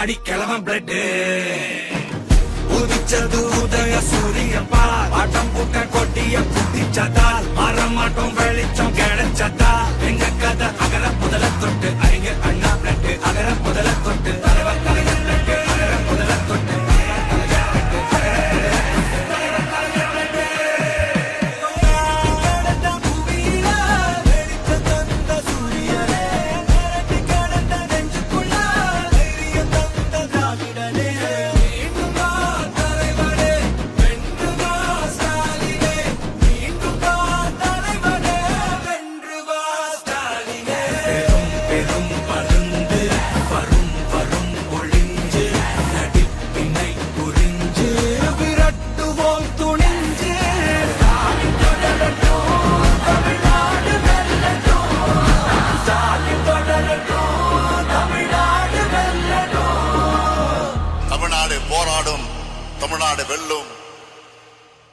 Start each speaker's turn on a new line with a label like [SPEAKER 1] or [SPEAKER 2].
[SPEAKER 1] அடி கிழவன் பிளட் உதிச்சது உதய சூரியப்பா ஆட்டம் கூட்ட கொட்டிய புத்திச்சதால் மாறமாட்டோம் வெளிச்சம் கிடைச்சதா எங்க கதை அகர முதல தொட்டு அறிஞர் அண்ணா பிளட் அகர முதல தொட்டு தலைவர் கலைஞர் பிளட் அகர முதல தொட்டு
[SPEAKER 2] தமிழ்நாடு போராடும், தமிழ்நாடு வெல்லும்.